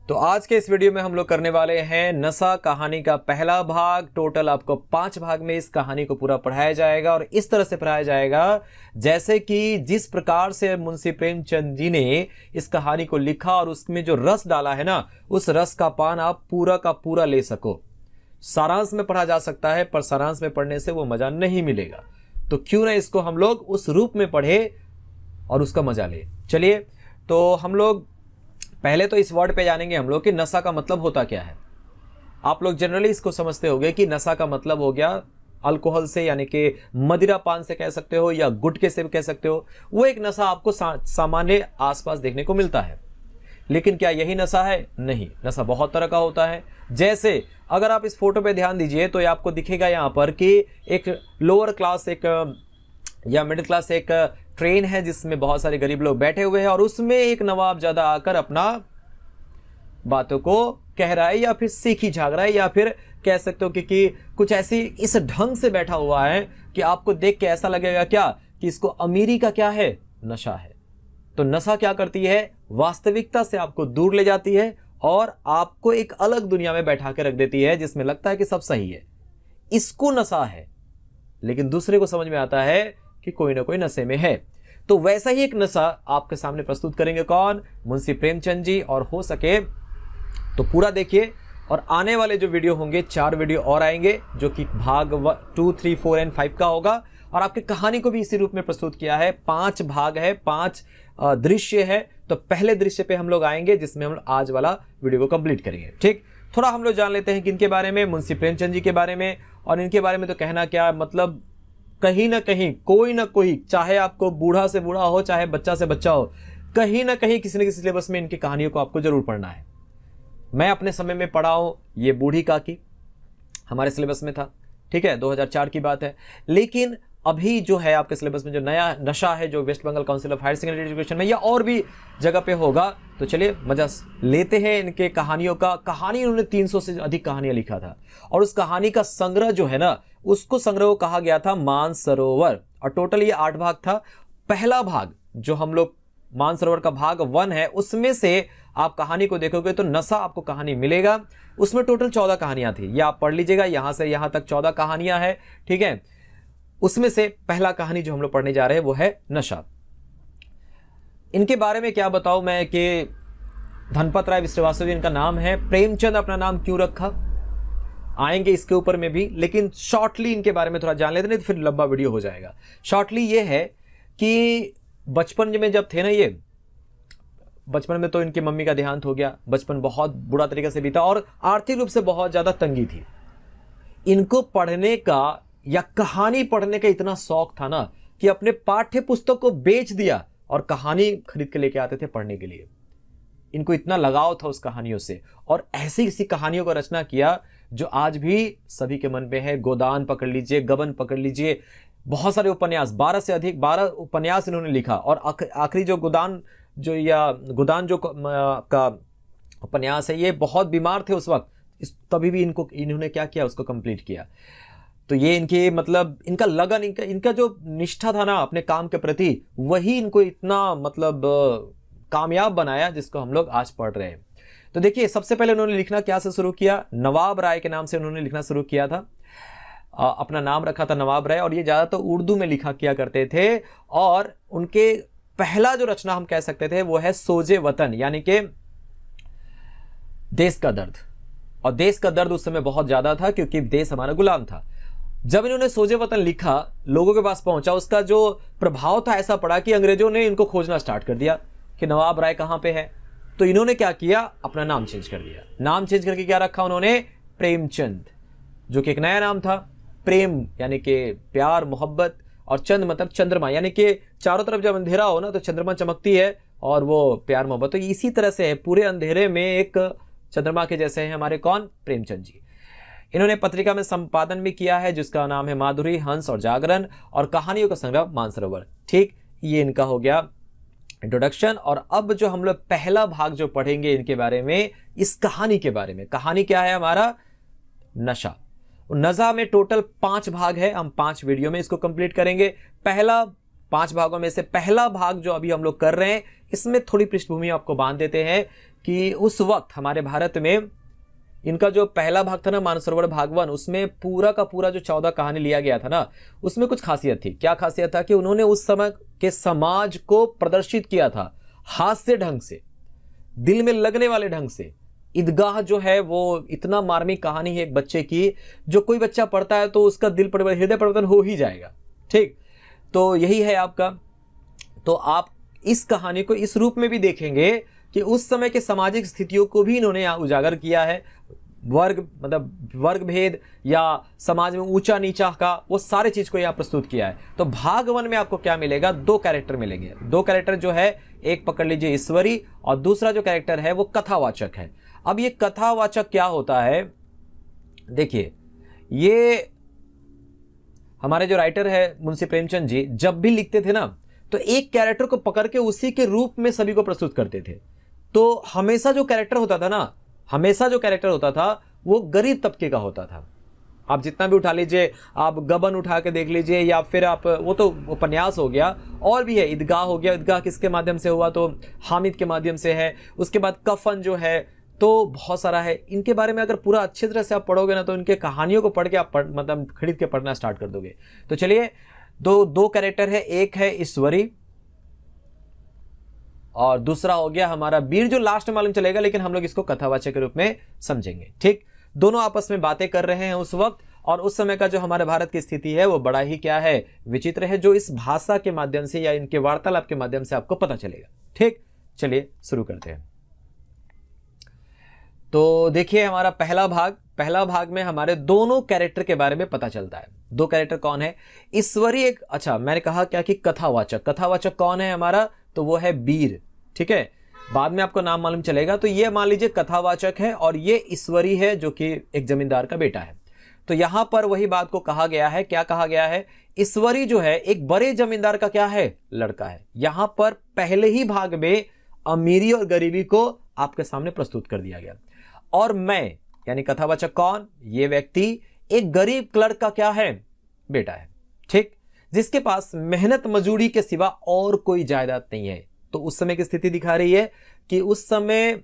तो आज के इस वीडियो में हम लोग करने वाले हैं नशा कहानी का पहला भाग। टोटल आपको 5 भाग में इस कहानी को पूरा पढ़ाया जाएगा और इस तरह से पढ़ाया जाएगा जैसे कि जिस प्रकार से मुंशी प्रेमचंद जी ने इस कहानी को लिखा और उसमें जो रस डाला है ना, उस रस का पान आप पूरा का पूरा ले सको। सारांश में पढ़ा जा सकता है पर सारांश में पढ़ने से वो मजा नहीं मिलेगा, तो क्यों ना इसको हम लोग उस रूप में पढ़े और उसका मजा ले। चलिए, तो हम लोग पहले तो इस वर्ड पे जानेंगे हम लोग कि नशा का मतलब होता क्या है। आप लोग जनरली इसको समझते होंगे कि नशा का मतलब हो गया अल्कोहल से, यानी कि मदिरा पान से कह सकते हो या गुटखे से भी कह सकते हो। वो एक नशा आपको सामान्य आसपास देखने को मिलता है, लेकिन क्या यही नशा है? नहीं, नशा बहुत तरह का होता है। जैसे अगर आप इस फोटो पे ध्यान दीजिए तो आपको दिखेगा यहाँ पर कि एक लोअर क्लास या मिडिल क्लास एक ट्रेन है जिसमें बहुत सारे गरीब लोग बैठे हुए हैं और उसमें एक नवाबजादा आकर अपना बातों को कह रहा है या फिर सीखी झाग रहा है, या फिर कह सकते हो कि कुछ ऐसी इस ढंग से बैठा हुआ है कि आपको देख के ऐसा लगेगा क्या कि इसको अमीरी का क्या है, नशा है। तो नशा क्या करती है? वास्तविकता से आपको दूर ले जाती है और आपको एक अलग दुनिया में बैठा के रख देती है जिसमें लगता है कि सब सही है, इसको नशा है। लेकिन दूसरे को समझ में आता है कि कोई ना कोई नशे में है। तो वैसा ही एक नशा आपके सामने प्रस्तुत करेंगे कौन? मुंशी प्रेमचंद जी। और हो सके तो पूरा देखिए, और आने वाले जो वीडियो होंगे 4 वीडियो और आएंगे जो कि भाग 2, 3, 4 और 5 का होगा। और आपकी कहानी को भी इसी रूप में प्रस्तुत किया है। 5 भाग है, 5 दृश्य है। तो पहले दृश्य पे हम लोग आएंगे जिसमें हम आज वाला वीडियो को कंप्लीट करेंगे। ठीक, थोड़ा हम लोग जान लेते हैं किनके बारे में, मुंशी प्रेमचंद जी के बारे में। और इनके बारे में तो कहना क्या, मतलब कहीं ना कहीं कोई ना कोई, चाहे आपको बूढ़ा से बूढ़ा हो चाहे बच्चा से बच्चा हो, कहीं ना कहीं किसी न किसी सिलेबस में इनकी कहानियों को आपको जरूर पढ़ना है। मैं अपने समय में पढ़ा हूं, ये बूढ़ी काकी हमारे सिलेबस में था। ठीक है, 2004 की बात है। लेकिन अभी जो है आपके सिलेबस में जो नया नशा है, जो West Bengal council of higher secondary education में या और भी जगह पे होगा, तो चलिए मजा लेते हैं इनके कहानियों का। कहानी उन्होंने 300 से अधिक कहानियां लिखा था और उस कहानी का संग्रह जो है ना, उसको संग्रह कहा गया था मानसरोवर। और टोटल ये 8 भाग था। पहला भाग जो हम लोग मानसरोवर का भाग 1 है, उसमें से आप कहानी को देखोगे तो नशा आपको कहानी मिलेगा। उसमें टोटल 14 कहानियां थी, ये आप पढ़ लीजिएगा। यहां से यहां तक 14 कहानियां हैं। ठीक है, उसमें से पहला कहानी जो हम लोग पढ़ने जा रहे हैं वो है नशा। इनके बारे में क्या बताऊं मैं कि धनपत राय श्रीवास्तव जी इनका नाम है। प्रेमचंद अपना नाम क्यों रखा, आएंगे इसके ऊपर में भी, लेकिन शॉर्टली इनके बारे में थोड़ा जान लेते, नहीं तो फिर लंबा वीडियो हो जाएगा। शॉर्टली ये है कि बचपन में जब थे ना, ये बचपन में तो इनकी मम्मी का देहांत हो गया। बचपन बहुत बुरा तरीके से बीता और आर्थिक रूप से बहुत ज्यादा तंगी थी। इनको पढ़ने का या कहानी पढ़ने का इतना शौक था ना कि अपने पाठ्य पुस्तक को बेच दिया और कहानी खरीद के लेके आते थे पढ़ने के लिए। इनको इतना लगाव था उस कहानियों से और ऐसी ऐसी कहानियों का रचना किया जो आज भी सभी के मन में है। गोदान पकड़ लीजिए, गबन पकड़ लीजिए, बहुत सारे उपन्यास, 12 से अधिक 12 उपन्यास इन्होंने लिखा। और आखिरी जो गोदान जो का उपन्यास है, ये बहुत बीमार थे उस वक्त, तभी भी इन्होंने क्या किया, उसको कंप्लीट किया। तो ये इनके मतलब इनका लगन, इनका जो निष्ठा था ना अपने काम के प्रति, वही इनको इतना मतलब कामयाब बनाया जिसको हम लोग आज पढ़ रहे हैं। तो देखिए, सबसे पहले उन्होंने लिखना क्या से शुरू किया? नवाब राय के नाम से उन्होंने लिखना शुरू किया था। अपना नाम रखा था नवाब राय, और ये ज्यादातर उर्दू में लिखा किया करते थे। और उनके पहला जो रचना हम कह सकते थे वो है सोजे वतन, यानी कि देश का दर्द। और देश का दर्द उस समय बहुत ज्यादा था क्योंकि देश हमारा गुलाम था। जब इन्होंने सोजे वतन लिखा, लोगों के पास पहुंचा, उसका जो प्रभाव था ऐसा पड़ा कि अंग्रेजों ने इनको खोजना स्टार्ट कर दिया कि नवाब राय कहां पे है। तो इन्होंने क्या किया, अपना नाम चेंज कर दिया। नाम चेंज करके क्या रखा उन्होंने? प्रेमचंद, जो कि एक नया नाम था। प्रेम यानी कि प्यार मोहब्बत, और चंद मतलब चंद्रमा, यानी कि चारों तरफ जब अंधेरा हो ना तो चंद्रमा चमकती है और वो प्यार मोहब्बत। तो इसी तरह से है, पूरे अंधेरे में एक चंद्रमा के जैसे हैं हमारे कौन? प्रेमचंद जी। इन्होंने पत्रिका में संपादन भी किया है जिसका नाम है माधुरी, हंस और जागरण, और कहानियों का संग्रह मानसरोवर। ठीक, ये इनका हो गया इंट्रोडक्शन। और अब जो हम लोग पहला भाग जो पढ़ेंगे इनके बारे में, इस कहानी के बारे में। कहानी क्या है हमारा? नशा। नशा में टोटल 5 भाग है, हम 5 वीडियो में इसको कंप्लीट करेंगे। पहला 5 भागों में से पहला भाग जो अभी हम लोग कर रहे हैं, इसमें थोड़ी पृष्ठभूमि आपको बांध देते हैं कि उस वक्त हमारे भारत में इनका जो पहला भाग था ना मानसरोवर भाग 1, उसमें पूरा का पूरा जो 14 कहानी लिया गया था ना, उसमें कुछ खासियत थी। क्या खासियत था कि उन्होंने उस समय के समाज को प्रदर्शित किया था हास्य ढंग से, दिल में लगने वाले ढंग से। ईदगाह जो है वो इतना मार्मिक कहानी है एक बच्चे की, जो कोई बच्चा पढ़ता है तो उसका दिल परिवर्तन, हृदय परिवर्तन हो ही जाएगा। ठीक, तो यही है आपका। तो आप इस कहानी को इस रूप में भी देखेंगे कि उस समय के सामाजिक स्थितियों को भी इन्होंने यहाँ उजागर किया है। वर्ग मतलब वर्ग भेद या समाज में ऊंचा नीचा का वो सारे चीज को यहाँ प्रस्तुत किया है। तो भाग 1 में आपको क्या मिलेगा, 2 कैरेक्टर मिलेंगे। 2 कैरेक्टर जो है, एक पकड़ लीजिए ईश्वरी और दूसरा जो कैरेक्टर है वो कथावाचक है। अब ये कथावाचक क्या होता है, देखिए ये हमारे जो राइटर है मुंशी प्रेमचंद जी जब भी लिखते थे ना, तो एक कैरेक्टर को पकड़ के उसी के रूप में सभी को प्रस्तुत करते थे। तो हमेशा जो कैरेक्टर होता था ना, हमेशा जो कैरेक्टर होता था वो गरीब तबके का होता था। आप जितना भी उठा लीजिए, आप गबन उठा के देख लीजिए, या फिर आप वो तो उपन्यास हो गया, और भी है, ईदगाह हो गया। ईदगाह किसके माध्यम से हुआ, तो हामिद के माध्यम से है। उसके बाद कफन जो है, तो बहुत सारा है। इनके बारे में अगर पूरा अच्छी तरह से आप पढ़ोगे ना, तो इनके कहानियों को पढ़ के आप मतलब खरीद के पढ़ना स्टार्ट कर दोगे। तो चलिए, दो कैरेक्टर है, एक है ईश्वरी और दूसरा हो गया हमारा वीर, जो लास्ट में मालूम चलेगा, लेकिन हम लोग इसको कथावाचक के रूप में समझेंगे। ठीक, दोनों आपस में बातें कर रहे हैं उस वक्त, और उस समय का जो हमारे भारत की स्थिति है वो बड़ा ही क्या है, विचित्र है, जो इस भाषा के माध्यम से या इनके वार्तालाप के माध्यम से आपको पता चलेगा। ठीक, चलिए शुरू करते हैं। तो देखिए हमारा पहला भाग में हमारे दोनों कैरेक्टर के बारे में पता चलता है। 2 कैरेक्टर कौन है, ईश्वरी एक, अच्छा मैंने कहा क्या कि कथावाचक कौन है हमारा, तो वो है वीर। ठीक है, बाद में आपको नाम मालूम चलेगा। तो ये मान लीजिए कथावाचक है और ये ईश्वरी है जो कि एक जमींदार का बेटा है। तो यहां पर वही बात को कहा गया है, क्या कहा गया है, ईश्वरी जो है एक बड़े जमींदार का क्या है, लड़का है। यहां पर पहले ही भाग में अमीरी और गरीबी को आपके सामने प्रस्तुत कर दिया गया। और मैं यानी कथावाचक कौन, ये व्यक्ति एक गरीब क्लर्क का क्या है, बेटा है। ठीक, जिसके पास मेहनत मजदूरी के सिवा और कोई जायदाद नहीं है। तो उस समय की स्थिति दिखा रही है कि उस समय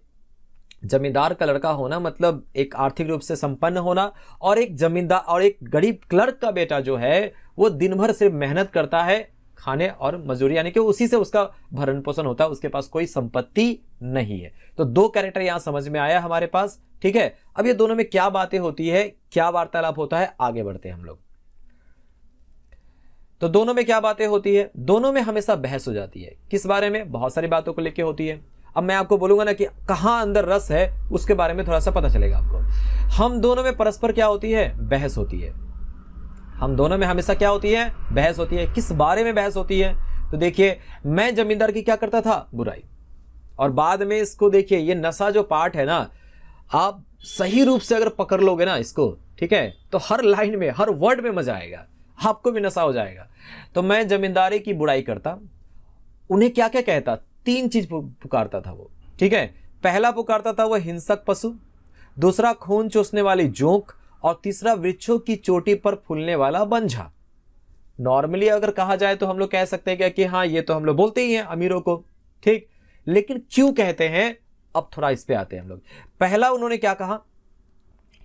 जमींदार का लड़का होना मतलब एक आर्थिक रूप से संपन्न होना, और एक जमींदार और एक गरीब क्लर्क का बेटा जो है वो दिन भर सिर्फ मेहनत करता है, खाने और मजदूरी, यानी कि उसी से उसका भरण पोषण होता है, उसके पास कोई संपत्ति नहीं है। तो 2 कैरेक्टर यहां समझ में आया हमारे पास। ठीक है, अब ये दोनों में क्या बातें होती है, क्या वार्तालाप होता है, आगे बढ़ते हैं हम लोग। तो दोनों में क्या बातें होती है, दोनों में हमेशा बहस हो जाती है। किस बारे में, बहुत सारी बातों को लेकर होती है। अब मैं आपको बोलूंगा ना कि कहां अंदर रस है, उसके बारे में थोड़ा सा पता चलेगा आपको। हम दोनों में परस्पर क्या होती है, बहस होती है। हम दोनों में हमेशा क्या होती है, बहस होती है। किस बारे में बहस होती है, तो देखिए मैं जमींदार की क्या करता था, बुराई। और बाद में इसको देखिए, ये नशा जो पार्ट है ना, आप सही रूप से अगर पकड़ लोगे ना इसको, ठीक है, तो हर लाइन में, हर वर्ड में मजा आएगा, आपको भी नशा हो जाएगा। तो मैं जमींदारी की बुराई करता, उन्हें क्या क्या कहता, 3 चीज पुकारता था वो। ठीक है, पहला पुकारता था वो हिंसक पशु, दूसरा खून चूसने वाली जोंक, और तीसरा वृक्षों की चोटी पर फूलने वाला बंझा। नॉर्मली अगर कहा जाए तो हम लोग कह सकते हैं कि हाँ ये तो हम लोग बोलते ही हैं अमीरों को। ठीक, लेकिन क्यों कहते हैं, अब थोड़ा इस पे आते हैं हम लोग। पहला उन्होंने क्या कहा,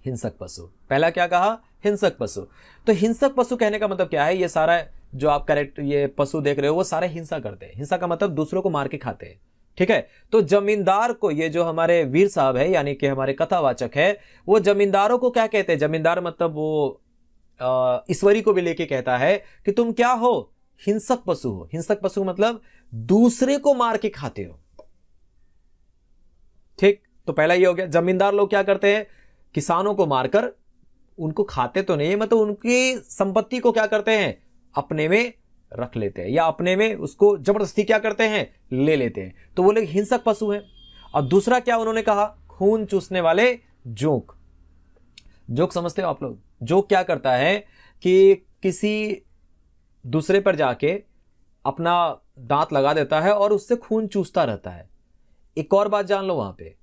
हिंसक पशु। पहला क्या कहा, हिंसक पशु। तो हिंसक पशु कहने का मतलब क्या है, ये सारा जो आप करेक्ट ये पशु देख रहे हो वो सारे हिंसा करते हैं। हिंसा का मतलब दूसरों को मार के खाते हैं। ठीक है, तो जमींदार को, ये जो हमारे वीर साहब है यानी कि हमारे कथावाचक है, वो जमींदारों को क्या कहते हैं, जमींदार मतलब वो ईश्वरी को भी लेके कहता है कि तुम क्या हो, हिंसक पशु हो। हिंसक पशु मतलब दूसरे को मार के खाते हो। ठीक, तो पहला ये हो गया। जमींदार लोग क्या करते हैं, किसानों को मारकर उनको खाते तो नहीं, मतलब उनकी संपत्ति को क्या करते हैं, अपने में रख लेते हैं, या अपने में उसको जबरदस्ती क्या करते हैं, ले लेते हैं। तो वो लोग हिंसक पशु हैं। और दूसरा क्या उन्होंने कहा, खून चूसने वाले जोंक। जोक समझते हो आप लोग, जोक क्या करता है कि किसी दूसरे पर जाके अपना दांत लगा देता है और उससे खून चूसता रहता है। एक और बात जान लो, वहां पे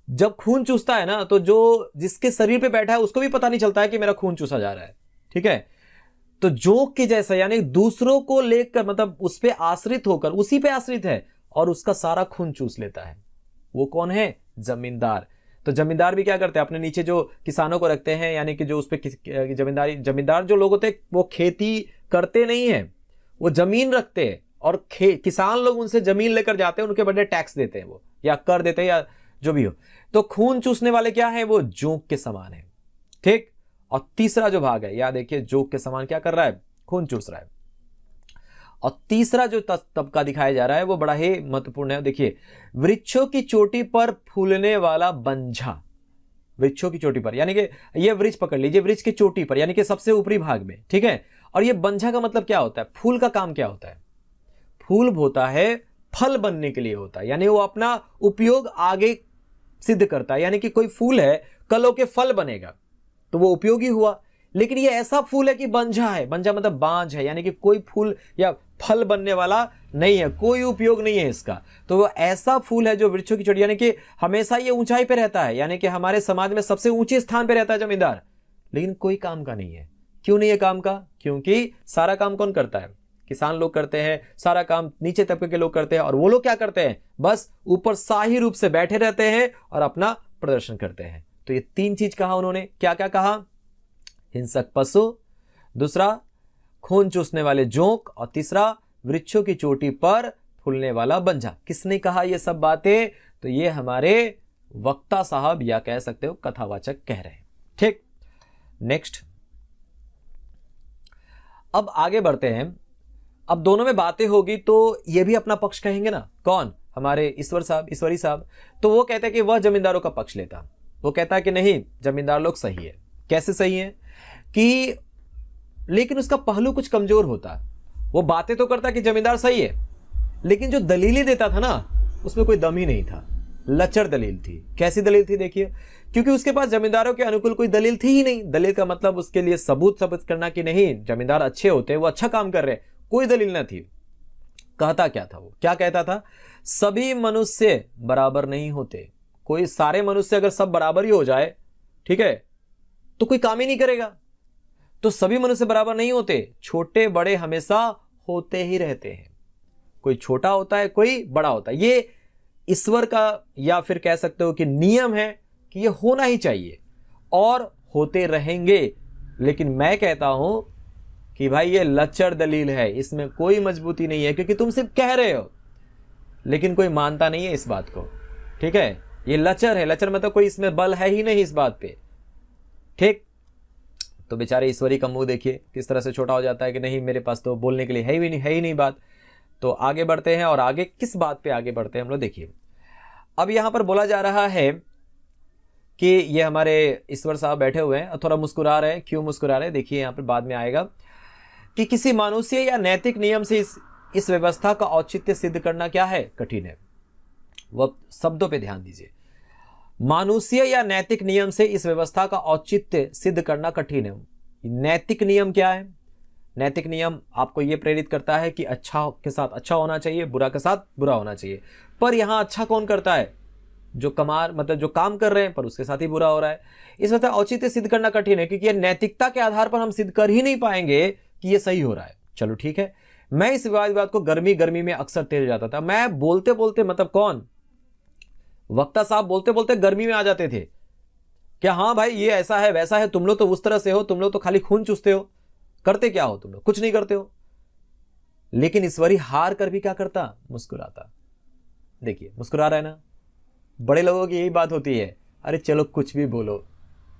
जब खून चूसता है ना, तो जो जिसके शरीर पे बैठा है उसको भी पता नहीं चलता है कि मेरा खून चूसा जा रहा है। ठीक है, तो जोक के जैसा, यानी दूसरों को लेकर, मतलब उस पे आश्रित होकर, उसी पे आश्रित है और उसका सारा खून चूस लेता है। वो कौन है, जमींदार। तो जमींदार भी क्या करते हैं, अपने नीचे जो किसानों को रखते हैं, यानी कि जो उस पे जमींदार जो लोग होते हैं वो खेती करते नहीं है, वो जमीन रखते हैं और किसान लोग उनसे जमीन लेकर जाते हैं, उनके बड़े टैक्स देते हैं वो, या कर देते हैं, या जो भी हो। तो खून चूसने वाले क्या है, वो जोंक के समान है, ठीक। और तीसरा जो भाग है, याद देखिए, जोंक के समान क्या कर रहा है, खून चूस रहा है। और तीसरा जो तबका दिखाया जा रहा है वो बड़ा ही महत्वपूर्ण है। देखिए, वृक्षों की चोटी पर फूलने वाला बंझा, वृक्षों की चोटी पर, यानी कि ये वृक्ष पकड़ लीजिए, वृक्ष की चोटी पर, यानी कि सबसे ऊपरी भाग में, ठीक है। और ये बंझा का मतलब क्या होता है, फूल का काम क्या होता है, फूल होता है फल बनने के लिए होता है, यानी वो अपना उपयोग आगे सिद्ध करता है, यानी कि कोई फूल है, कल होके फल बनेगा तो वो उपयोगी हुआ। लेकिन ये ऐसा फूल है कि बंझा है, बंझा मतलब बांझ है, यानी कि कोई फूल या फल बनने वाला नहीं है, कोई उपयोग नहीं है इसका। तो वो ऐसा फूल है जो वृक्षों की चोटी, यानी कि हमेशा ये ऊंचाई पे रहता है, यानी कि हमारे समाज में सबसे ऊंचे स्थान पे रहता है जमींदार, लेकिन कोई काम का नहीं है। क्यों नहीं है काम का, क्योंकि सारा काम कौन करता है, किसान लोग करते हैं, सारा काम नीचे तबके के लोग करते हैं, और वो लोग क्या करते हैं, बस ऊपर शाही रूप से बैठे रहते हैं और अपना प्रदर्शन करते हैं। तो ये तीन चीज कहा उन्होंने, क्या क्या कहा, हिंसक पशु, दूसरा खून चूसने वाले जोंक, और तीसरा वृक्षों की चोटी पर फूलने वाला बंझा। किसने कहा ये सब बातें, तो ये हमारे वक्ता साहब, या कह सकते हो कथावाचक कह रहे हैं, ठीक। नेक्स्ट, अब आगे बढ़ते हैं। अब दोनों में बातें होगी तो ये भी अपना पक्ष कहेंगे ना, कौन, हमारे ईश्वरी साहब। तो वो कहते हैं कि वह जमींदारों का पक्ष लेता, वो कहता है कि नहीं, जमींदार लोग सही है। कैसे सही है कि, लेकिन उसका पहलू कुछ कमजोर होता, वो बातें तो करता कि जमींदार सही है, लेकिन जो दलीलें देता था ना, उसमें कोई दम ही नहीं था, लचर दलील थी। कैसी दलील थी, देखिए, क्योंकि उसके पास जमींदारों के अनुकूल कोई दलील थी ही नहीं। दलील का मतलब उसके लिए सबूत करना कि नहीं, जमींदार अच्छे होते, वो अच्छा काम कर रहे, कोई दलील न थी। कहता क्या था वो, क्या कहता था, सभी मनुष्य बराबर नहीं होते। कोई सारे मनुष्य अगर सब बराबर ही हो जाए, ठीक है, तो कोई काम ही नहीं करेगा। तो सभी मनुष्य बराबर नहीं होते, छोटे बड़े हमेशा होते ही रहते हैं, कोई छोटा होता है, कोई बड़ा होता है। ये ईश्वर का, या फिर कह सकते हो कि नियम है कि ये होना ही चाहिए और होते रहेंगे। लेकिन मैं कहता हूं कि भाई ये लचर दलील है, इसमें कोई मजबूती नहीं है, क्योंकि तुम सिर्फ कह रहे हो, लेकिन कोई मानता नहीं है इस बात को, ठीक है। ये लचर है, लचर मतलब कोई इसमें बल है ही नहीं इस बात पे, ठीक। तो बेचारे ईश्वरी का मुंह देखिए किस तरह से छोटा हो जाता है कि नहीं, मेरे पास तो बोलने के लिए है ही नहीं बात। तो आगे बढ़ते हैं, और आगे किस बात पे आगे बढ़ते हैं हम लोग, देखिए। अब यहां पर बोला जा रहा है कि ये हमारे ईश्वर साहब बैठे हुए हैं और थोड़ा मुस्कुरा रहे हैं। क्यों मुस्कुरा रहे हैं, देखिए यहां पर बाद में आएगा कि किसी मानुष्य या नैतिक नियम से इस व्यवस्था का औचित्य सिद्ध करना क्या है, कठिन है। वह शब्दों पे ध्यान दीजिए, मानुष्य या नैतिक नियम से इस व्यवस्था का औचित्य सिद्ध करना कठिन है। नैतिक नियम क्या है, नैतिक नियम आपको यह प्रेरित करता है कि अच्छा के साथ अच्छा होना चाहिए, बुरा के साथ बुरा होना चाहिए। पर यहां अच्छा कौन करता है, जो जो काम कर रहे हैं, पर उसके साथ ही बुरा हो रहा है। इस वजह औचित्य सिद्ध करना कठिन है, क्योंकि यह नैतिकता के आधार पर हम सिद्ध कर ही नहीं पाएंगे कि यह सही हो रहा है। चलो ठीक है, मैं इस विवाद को गर्मी में अक्सर तेज जाता था। मैं बोलते बोलते, मतलब कौन, वक्ता साहब बोलते बोलते गर्मी में आ जाते थे, क्या हाँ भाई ये ऐसा है वैसा है, तुम लोग तो उस तरह से हो, तुम लोग तो खाली खून चूसते हो, करते क्या हो तुम लोग, कुछ नहीं करते हो। लेकिन ईश्वरी हार कर भी क्या करता, मुस्कुराता। देखिए मुस्कुरा रहा है ना, बड़े लोगों की यही बात होती है, अरे चलो कुछ भी बोलो,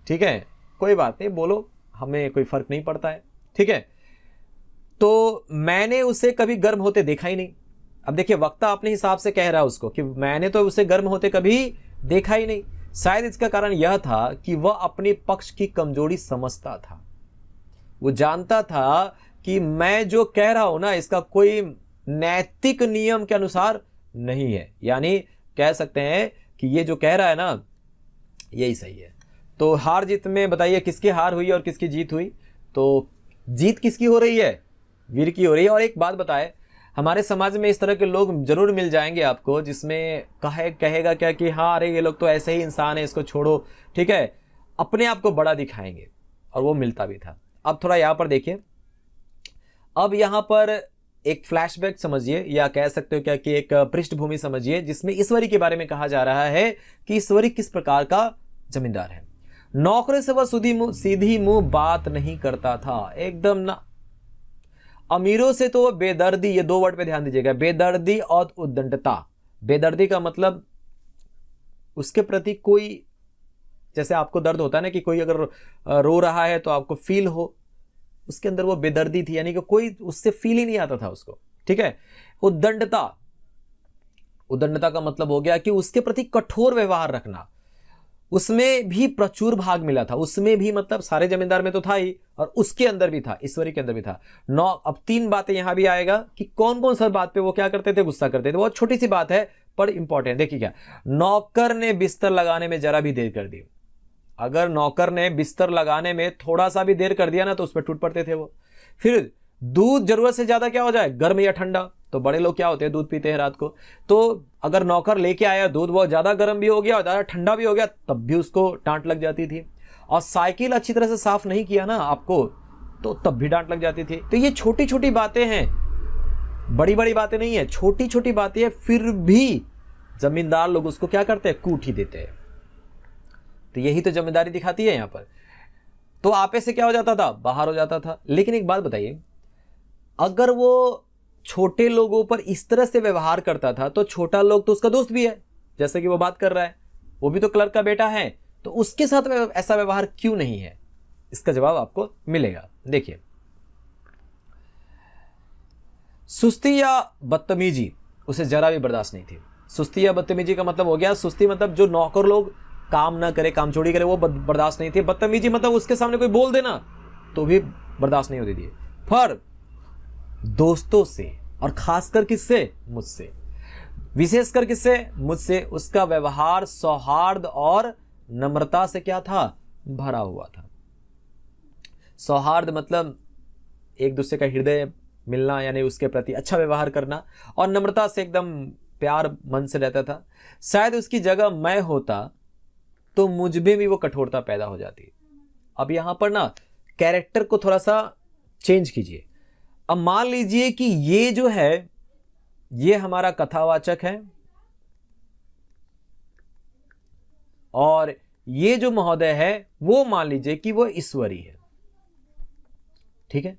ठीक है, कोई बात नहीं, बोलो, हमें कोई फर्क नहीं पड़ता है, ठीक है। तो मैंने उसे कभी गर्म होते देखा ही नहीं। अब देखिए वक्ता अपने हिसाब से कह रहा है उसको कि मैंने तो उसे गर्म होते कभी देखा ही नहीं। शायद इसका कारण यह था कि वह अपने पक्ष की कमजोरी समझता था। वो जानता था कि मैं जो कह रहा हूं ना, इसका कोई नैतिक नियम के अनुसार नहीं है, यानी कह सकते हैं कि ये जो कह रहा है ना, यही सही है। तो हार जीत में बताइए किसकी हार हुई और किसकी जीत हुई, तो जीत किसकी हो रही है, वीर की हो रही है। और एक बात बताए, हमारे समाज में इस तरह के लोग जरूर मिल जाएंगे आपको, जिसमें कहेगा क्या कि हाँ अरे ये लोग तो ऐसे ही इंसान है, इसको छोड़ो, ठीक है, अपने आप को बड़ा दिखाएंगे, और वो मिलता भी था। अब थोड़ा यहां पर देखिए, अब यहां पर एक फ्लैशबैक समझिए, या कह सकते हो क्या कि एक पृष्ठभूमि समझिए, जिसमें ईश्वरी के बारे में कहा जा रहा है कि ईश्वरी किस प्रकार का जमींदार है। नौकरी से वह सीधी मुंह बात नहीं करता था, एकदम ना। अमीरों से तो बेदर्दी, ये दो वर्ड पे ध्यान दीजिएगा, बेदर्दी और उद्दंडता। बेदर्दी का मतलब उसके प्रति कोई, जैसे आपको दर्द होता है ना कि कोई अगर रो रहा है तो आपको फील हो, उसके अंदर वो बेदर्दी थी, यानी कि कोई उससे फील ही नहीं आता था उसको। ठीक है। उद्दंडता, उद्दंडता का मतलब हो गया कि उसके प्रति कठोर व्यवहार रखना। उसमें भी प्रचुर भाग मिला था, उसमें भी मतलब सारे जमींदार में तो था ही, और उसके अंदर भी था, ईश्वरी के अंदर भी था। अब 3 बातें यहां भी आएगा कि कौन कौन सा बात पे वो क्या करते थे, गुस्सा करते थे। बहुत छोटी सी बात है पर इंपॉर्टेंट। देखिए क्या, नौकर ने बिस्तर लगाने में जरा भी देर कर दी। अगर नौकर ने बिस्तर लगाने में थोड़ा सा भी देर कर दिया ना तो उस पर टूट पड़ते थे वो। फिर दूध जरूरत से ज्यादा क्या हो जाए, गर्म या ठंडा, तो बड़े लोग क्या होते हैं, दूध पीते हैं रात को। तो अगर नौकर लेके आया दूध, वो ज्यादा गर्म भी हो गया और ज्यादा ठंडा भी हो गया, तब भी उसको डांट लग जाती थी। और साइकिल अच्छी तरह से साफ नहीं किया ना आपको, तो तब भी डांट लग जाती थी। तो ये छोटी छोटी बातें हैं, बड़ी बड़ी बातें नहीं है, छोटी छोटी बातें हैं, फिर भी जमींदार लोग उसको क्या करते हैं, कूट ही देते हैं। तो यही तो जिम्मेदारी दिखाती है यहां पर। तो आपे से क्या हो जाता था, बाहर हो जाता था। लेकिन एक बात बताइए, अगर वो छोटे लोगों पर इस तरह से व्यवहार करता था तो छोटा लोग तो उसका दोस्त भी है, जैसे कि वो बात कर रहा है, वो भी तो क्लर्क का बेटा है, तो उसके साथ ऐसा व्यवहार क्यों नहीं है, इसका जवाब आपको मिलेगा। देखिए, सुस्ती या बदतमीजी उसे जरा भी बर्दाश्त नहीं थी। सुस्ती या बदतमीजी का मतलब हो गया, सुस्ती मतलब जो नौकर लोग काम ना करे, काम चोरी करे, वो बर्दाश्त नहीं थी। बदतमीजी मतलब उसके सामने कोई बोल देना तो भी बर्दाश्त नहीं होती थी। पर दोस्तों से, और खासकर किससे, मुझसे, विशेषकर किससे, मुझसे, उसका व्यवहार सौहार्द और नम्रता से क्या था, भरा हुआ था। सौहार्द मतलब एक दूसरे का हृदय मिलना, यानी उसके प्रति अच्छा व्यवहार करना, और नम्रता से एकदम प्यार मन से रहता था। शायद उसकी जगह मैं होता तो मुझ में भी वो कठोरता पैदा हो जाती। अब यहां पर ना कैरेक्टर को थोड़ा सा चेंज कीजिए। अब मान लीजिए कि ये जो है, ये हमारा कथावाचक है, और ये जो महोदय है वो मान लीजिए कि वो ईश्वरी है। ठीक है।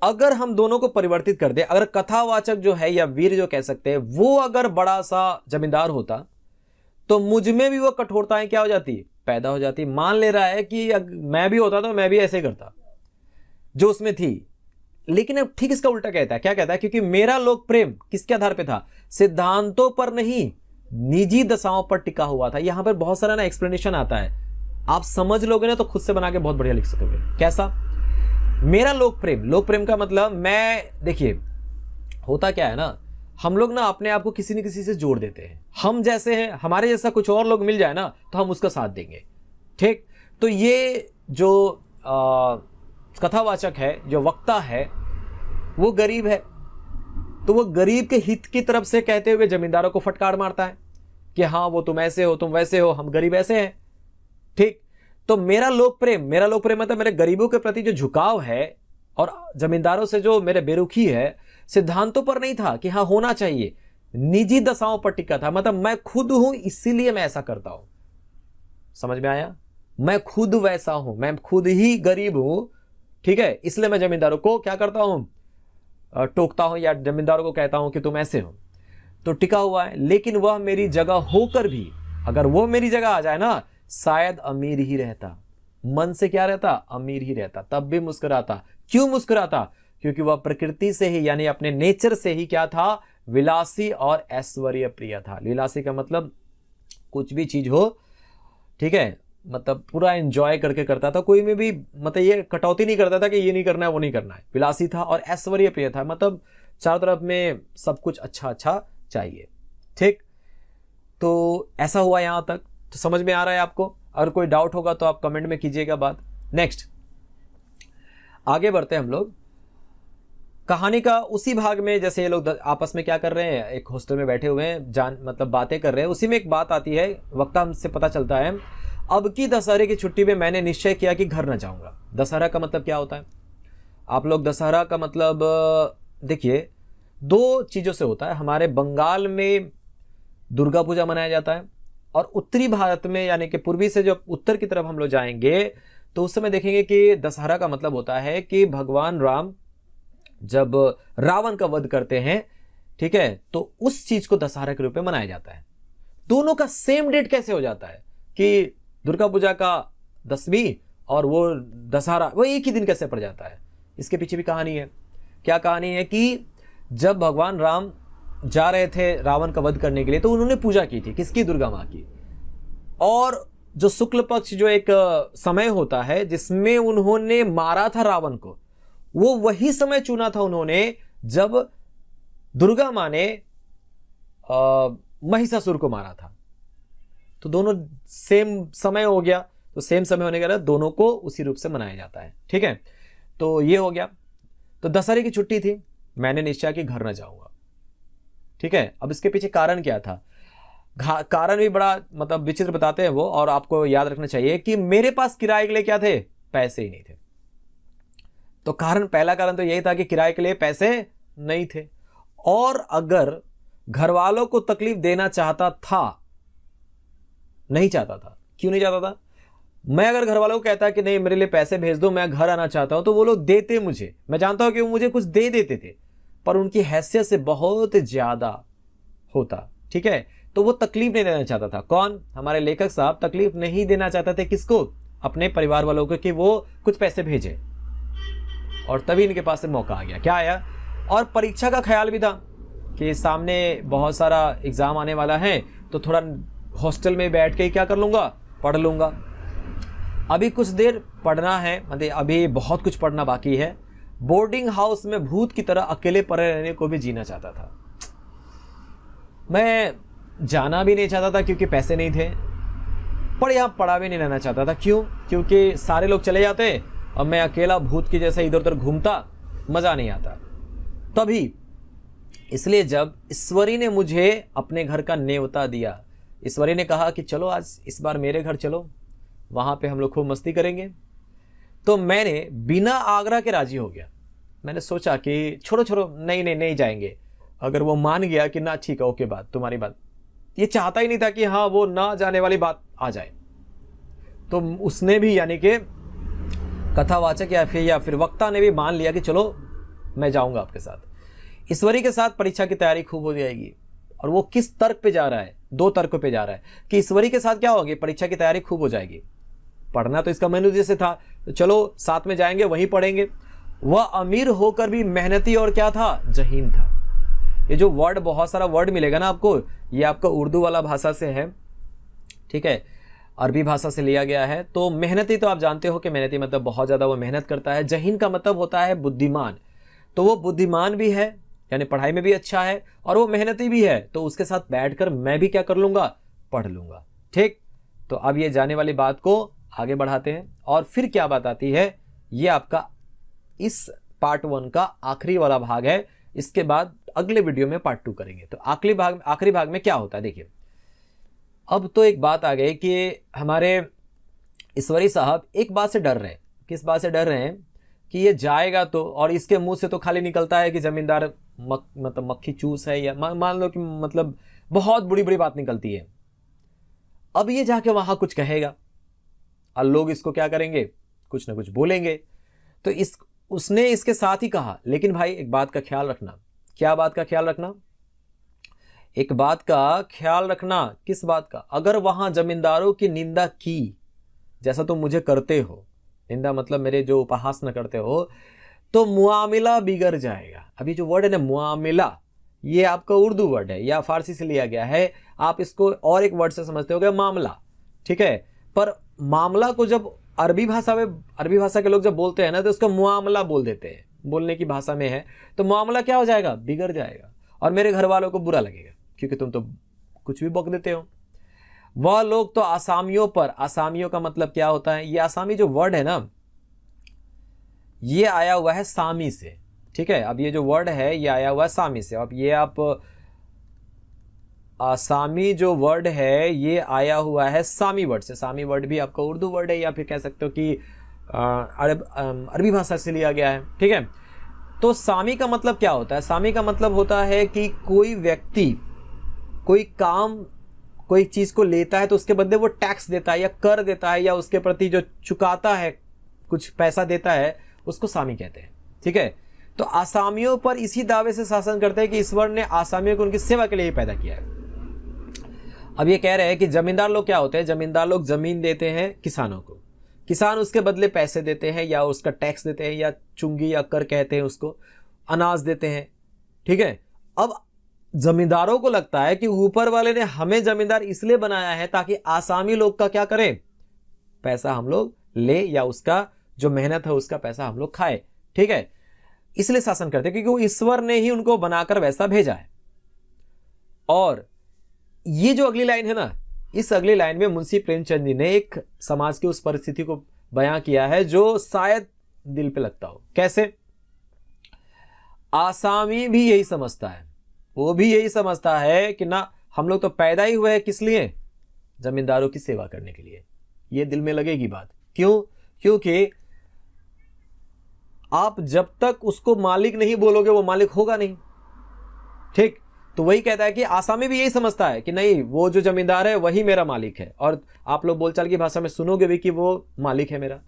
अगर हम दोनों को परिवर्तित कर दे, अगर कथावाचक जो है या वीर जो कह सकते हैं, वो अगर बड़ा सा जमींदार होता तो मुझ में भी वो कठोरताएं क्या हो जाती, पैदा हो जाती। मान ले रहा है कि मैं भी होता तो मैं भी ऐसे करता जो उसमें थी। लेकिन अब ठीक इसका उल्टा कहता है, क्या कहता है, क्योंकि मेरा लोक प्रेम किसके आधार पे था, सिद्धांतों पर नहीं, निजी दशाओं पर टिका हुआ था। यहां पर बहुत सारा ना एक्सप्लेनेशन आता है, आप समझ लोगे ना तो खुद से बना के बहुत बढ़िया लिख सकोगे। कैसा, मेरा लोक प्रेम, लोक प्रेम का मतलब मैं, देखिए होता क्या है ना, हम लोग ना अपने आप को किसी न किसी से जोड़ देते हैं। हम जैसे हैं, हमारे जैसा कुछ और लोग मिल जाए ना तो हम उसका साथ देंगे। ठीक, तो ये जो कथावाचक है, जो वक्ता है, वो गरीब है, तो वो गरीब के हित की तरफ से कहते हुए जमींदारों को फटकार मारता है कि हाँ वो तुम ऐसे हो, तुम वैसे हो, हम गरीब ऐसे हैं। ठीक, तो मेरा लोक प्रेम मतलब मेरे गरीबों के प्रति जो झुकाव है और जमींदारों से जो मेरे बेरुखी है, सिद्धांतों पर नहीं था कि हाँ होना चाहिए, निजी दशाओं पर टिका था। मतलब मैं खुद हूं इसीलिए मैं ऐसा करता हूं। समझ में आया, मैं खुद वैसा हूं, मैं खुद ही गरीब हूं, ठीक है, इसलिए मैं जमींदारों को क्या करता हूं, टोकता हूं, या जमींदारों को कहता हूं कि तुम ऐसे हो, तो टिका हुआ है। लेकिन वह मेरी जगह होकर भी, अगर वो मेरी जगह आ जाए ना, शायद अमीर ही रहता, मन से क्या रहता, अमीर ही रहता, तब भी मुस्कुराता। क्यों मुस्कुराता, क्योंकि वह प्रकृति से ही, यानी अपने नेचर से ही क्या था, विलासी और ऐश्वर्य प्रिय था। विलासी का मतलब कुछ भी चीज हो, ठीक है, मतलब पूरा एंजॉय करके करता था, कोई में भी मतलब ये कटौती नहीं करता था कि ये नहीं करना है वो नहीं करना है। विलासी था और ऐश्वर्य प्रिय था, मतलब चारों तरफ में सब कुछ अच्छा अच्छा चाहिए। ठीक, तो ऐसा हुआ यहां तक, तो समझ में आ रहा है आपको? अगर कोई डाउट होगा तो आप कमेंट में कीजिएगा बात। नेक्स्ट आगे बढ़ते हैं हम लोग कहानी का उसी भाग में। जैसे ये लोग आपस में क्या कर रहे हैं, एक हॉस्टल में बैठे हुए हैं, मतलब बातें कर रहे हैं, उसी में एक बात आती है, वक्ता हमसे पता चलता है, अब की दशहरे की छुट्टी में मैंने निश्चय किया कि घर न जाऊंगा। दशहरा का मतलब क्या होता है, आप लोग दशहरा का मतलब देखिए, दो चीज़ों से होता है। हमारे बंगाल में दुर्गा पूजा मनाया जाता है, और उत्तरी भारत में यानी कि पूर्वी से जब उत्तर की तरफ हम लोग जाएंगे तो उस समय देखेंगे कि दशहरा का मतलब होता है कि भगवान राम जब रावण का वध करते हैं, ठीक है, तो उस चीज को दशहरा के रूप में मनाया जाता है। दोनों का सेम डेट कैसे हो जाता है कि दुर्गा पूजा का 10वीं और वो दशहरा वो एक ही दिन कैसे पड़ जाता है? इसके पीछे भी कहानी है। क्या कहानी है कि जब भगवान राम जा रहे थे रावण का वध करने के लिए तो उन्होंने पूजा की थी, किसकी? दुर्गा माँ की। और जो शुक्ल पक्ष जो एक समय होता है जिसमें उन्होंने मारा था रावण को, वो वही समय चुना था उन्होंने जब दुर्गा माँ ने महिषासुर को मारा था। तो दोनों सेम समय हो गया, तो सेम समय होने के बाद दोनों को उसी रूप से मनाया जाता है, ठीक है। तो ये हो गया। तो दशहरे की छुट्टी थी, मैंने निश्चय कि घर न जाऊंगा, ठीक है। अब इसके पीछे कारण क्या था? कारण भी बड़ा मतलब विचित्र बताते हैं वो, और आपको याद रखना चाहिए कि मेरे पास किराए के लिए क्या थे? पैसे ही नहीं थे। तो कारण, पहला कारण तो यही था कि किराए के लिए पैसे नहीं थे। और अगर घर वालों को तकलीफ देना चाहता था, नहीं चाहता था, क्यों नहीं चाहता था? मैं अगर घर वालों को कहता कि नहीं मेरे लिए पैसे भेज दो, मैं घर आना चाहता हूं, तो वो लोग देते मुझे। मैं जानता हूं कि वो मुझे कुछ दे देते थे, पर उनकी हैसियत से बहुत ज्यादा होता, ठीक है। तो वो तकलीफ नहीं देना चाहता था। कौन? हमारे लेखक साहब तकलीफ नहीं देना चाहते थे। किसको? अपने परिवार वालों को, कि वो कुछ पैसे भेजे। और तभी इनके पास से मौका आ गया। क्या आया? और परीक्षा का ख्याल भी था कि सामने बहुत सारा एग्जाम आने वाला है, तो थोड़ा हॉस्टल में बैठ के क्या कर लूंगा? पढ़ लूंगा। अभी कुछ देर पढ़ना है, मतलब अभी बहुत कुछ पढ़ना बाकी है। बोर्डिंग हाउस में भूत की तरह अकेले पड़े रहने को भी जीना चाहता था। मैं जाना भी नहीं चाहता था क्योंकि पैसे नहीं थे, पर यहाँ पढ़ा भी नहीं रहना चाहता था। क्यों? क्योंकि सारे लोग चले जाते और मैं अकेला भूत की जैसे इधर उधर घूमता, मज़ा नहीं आता। तभी इसलिए जब ईश्वरी ने मुझे अपने घर का न्योता दिया, ईश्वरी ने कहा कि चलो आज इस बार मेरे घर चलो, वहाँ पे हम लोग खूब मस्ती करेंगे, तो मैंने बिना आग्रह के राजी हो गया। मैंने सोचा कि छोड़ो छोड़ो, नहीं जाएंगे। अगर वो मान गया कि ना ठीक है, ओके, बात तुम्हारी बात, ये चाहता ही नहीं था कि हाँ वो ना जाने वाली बात आ जाए। तो उसने भी यानी कि कथावाचक या फिर वक्ता ने भी मान लिया कि चलो मैं जाऊंगा आपके साथ। ईश्वरी के साथ परीक्षा की तैयारी खूब हो जाएगी। और वो किस तर्क पे जा रहा है? दो तर्कों पे जा रहा है कि ईश्वरी के साथ क्या होगी? परीक्षा की तैयारी खूब हो जाएगी। पढ़ना तो इसका मेनू जैसे था, तो चलो साथ में जाएंगे, वहीं पढ़ेंगे। वह अमीर होकर भी मेहनती और क्या था? जहीन था। ये जो वर्ड, बहुत सारा वर्ड मिलेगा ना आपको, ये आपका उर्दू वाला भाषा से है, ठीक है, अरबी भाषा से लिया गया है। तो मेहनती तो आप जानते हो कि मेहनती मतलब बहुत ज़्यादा वो मेहनत करता है। जहीन का मतलब होता है बुद्धिमान। तो वो बुद्धिमान भी है, यानी पढ़ाई में भी अच्छा है, और वो मेहनती भी है। तो उसके साथ बैठकर मैं भी क्या कर लूँगा? पढ़ लूँगा, ठीक। तो अब ये जाने वाली बात को आगे बढ़ाते हैं। और फिर क्या बात आती है, ये आपका इस पार्ट 1 का आखिरी वाला भाग है। इसके बाद अगले वीडियो में पार्ट 2 करेंगे। तो आखिरी भाग में क्या होता है, देखिए। अब तो एक बात आ गई कि हमारे ईश्वरी साहब एक बात से डर रहे हैं। किस बात से डर रहे हैं? कि ये जाएगा तो, और इसके मुंह से तो खाली निकलता है कि जमींदार मतलब मक्खी चूस है, या मान लो कि मतलब बहुत बड़ी बड़ी बात निकलती है। अब ये जाके वहां कुछ कहेगा और लोग इसको क्या करेंगे? कुछ ना कुछ बोलेंगे। तो उसने इसके साथ ही कहा, लेकिन भाई एक बात का ख्याल रखना। क्या बात का ख्याल रखना? एक बात का ख्याल रखना। किस बात का? अगर वहां जमींदारों की निंदा की, जैसा तुम मुझे करते हो, निंदा मतलब मेरे जो उपहास न करते हो, तो मुआमिला बिगड़ जाएगा। अभी जो वर्ड है ना मुआमिला, ये आपका उर्दू वर्ड है या फारसी से लिया गया है। आप इसको और एक वर्ड से समझते हो, मामला, ठीक है। पर मामला को जब अरबी भाषा के लोग जब बोलते हैं ना, तो उसका मुआमला बोल देते हैं, बोलने की भाषा में है। तो मामला क्या हो जाएगा? बिगड़ जाएगा। और मेरे घर वालों को बुरा लगेगा क्योंकि तुम तो कुछ भी बक देते हो। वह लोग तो आसामियों पर, आसामियों का मतलब क्या होता है? ये आसामी जो वर्ड है ना, ये आया हुआ है सामी से, ठीक है। अब ये जो वर्ड है ये आया हुआ है सामी से। अब ये आप आसामी जो वर्ड है ये आया हुआ है सामी वर्ड से। सामी वर्ड भी आपका उर्दू वर्ड है, या फिर कह सकते हो कि अरबी भाषा से लिया गया है, ठीक है। तो सामी का मतलब क्या होता है? सामी का मतलब होता है कि कोई व्यक्ति कोई काम कोई चीज़ को लेता है तो उसके बदले वो टैक्स देता है या कर देता है या उसके प्रति जो चुकाता है, कुछ पैसा देता है, उसको सामी कहते हैं। ठीक है, तो आसामियों पर इसी दावे से शासन करते हैं कि ईश्वर ने आसामियों को उनकी सेवा के लिए ही पैदा किया है। अब ये कह रहे हैं कि जमींदार लोग क्या होते हैं? जमींदार लोग जमीन देते हैं किसानों को, किसान उसके बदले पैसे देते हैं या उसका टैक्स देते हैं या चुंगी या कर कहते हैं उसको, अनाज देते हैं। ठीक है, अब जमींदारों को लगता है कि ऊपर वाले ने हमें जमींदार इसलिए बनाया है ताकि आसामी लोग का क्या करें? पैसा हम लोग ले या उसका जो मेहनत है उसका पैसा हम लोग खाए। ठीक है, इसलिए शासन करते हैं क्योंकि वो ईश्वर ने ही उनको बनाकर वैसा भेजा है। और ये जो अगली लाइन है ना, इस अगली लाइन में मुंशी प्रेमचंद जी ने एक समाज की उस परिस्थिति को बयां किया है जो शायद दिल पे लगता हो। कैसे? आसामी भी यही समझता है, वो भी यही समझता है कि ना हम लोग तो पैदा ही हुए हैं किस लिए? जमींदारों की सेवा करने के लिए। ये दिल में लगेगी बात। क्यों? क्योंकि आप जब तक उसको मालिक नहीं बोलोगे वो मालिक होगा नहीं। ठीक, तो वही कहता है कि आसामी भी यही समझता है कि नहीं, वो जो जमींदार है वही मेरा मालिक है। और आप लोग बोलचाल की भाषा में सुनोगे भी कि वो मालिक है मेरा।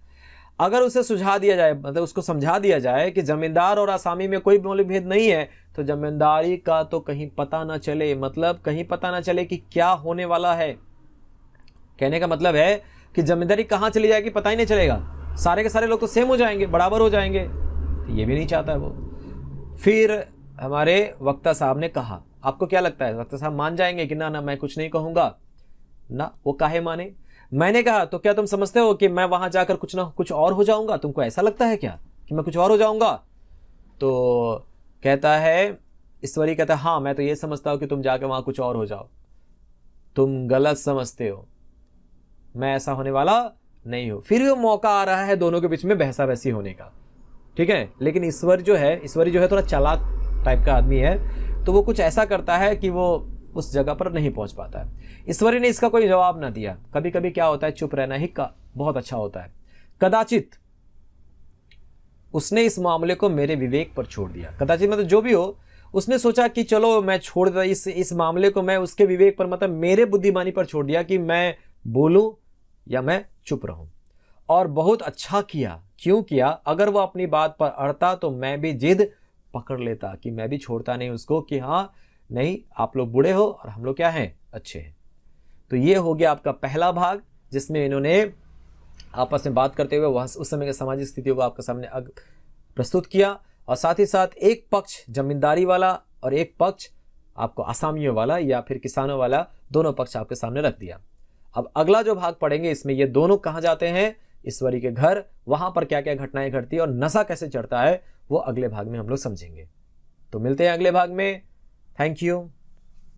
अगर उसे सुझा दिया जाए, मतलब उसको समझा दिया जाए कि जमींदार और आसामी में कोई मौलिक भेद नहीं है, तो जमींदारी का तो कहीं पता ना चले, मतलब कहीं पता ना चले कि क्या होने वाला है। कहने का मतलब है कि जमींदारी कहाँ चली जाएगी पता ही नहीं चलेगा, सारे के सारे लोग तो सेम हो जाएंगे, बराबर हो जाएंगे। तो ये भी नहीं चाहता है वो। फिर हमारे वक्ता साहब ने कहा, आपको क्या लगता है वक्ता साहब मान जाएंगे कि ना ना मैं कुछ नहीं कहूंगा? ना, वो काहे माने? मैंने कहा तो क्या तुम समझते हो कि मैं वहां जाकर कुछ ना कुछ और हो जाऊंगा? तुमको ऐसा लगता है क्या कि मैं कुछ और हो जाऊंगा? तो कहता है, ईश्वरी कहता है हाँ मैं तो ये समझता हूं कि तुम जाकर वहां कुछ और हो जाओ। तुम गलत समझते हो, मैं ऐसा होने वाला नहीं हूं। फिर वो मौका आ रहा है दोनों के बीच में बहसा बहसी होने का। ठीक है, लेकिन ईश्वरी जो है थोड़ा चालाक टाइप का आदमी है, तो वो कुछ ऐसा करता है कि वो उस जगह पर नहीं पहुंच पाता है। ईश्वरी ने इसका कोई जवाब ना दिया। कभी कभी क्या होता है, चुप रहना ही का बहुत अच्छा होता है। कदाचित उसने इस मामले को मेरे विवेक पर छोड़ दिया। कदाचित मतलब जो भी हो, उसने सोचा कि चलो मैं छोड़ दिया इस मामले को, मैं उसके विवेक पर, मतलब मेरे बुद्धिमानी पर छोड़ दिया कि मैं बोलूं या मैं चुप रहूं। और बहुत अच्छा किया। क्यों किया? अगर वो अपनी बात पर अड़ता तो मैं भी जिद पकड़ लेता कि मैं भी छोड़ता नहीं उसको कि हाँ नहीं, आप लोग बुरे हो और हम लोग क्या हैं, अच्छे हैं। तो ये हो गया आपका पहला भाग, जिसमें इन्होंने आपस में बात करते हुए उस समय की सामाजिक स्थितियों को आपके सामने प्रस्तुत किया, और साथ ही साथ एक पक्ष जमींदारी वाला और एक पक्ष आपको आसामियों वाला या फिर किसानों वाला, दोनों पक्ष आपके सामने रख दिया। अब अगला जो भाग पढ़ेंगे, इसमें ये दोनों कहाँ जाते हैं, ईश्वरी के घर, वहां पर क्या क्या घटनाएं घटती है और नशा कैसे चढ़ता है, वो अगले भाग में हम लोग समझेंगे। तो मिलते हैं अगले भाग में। Thank you.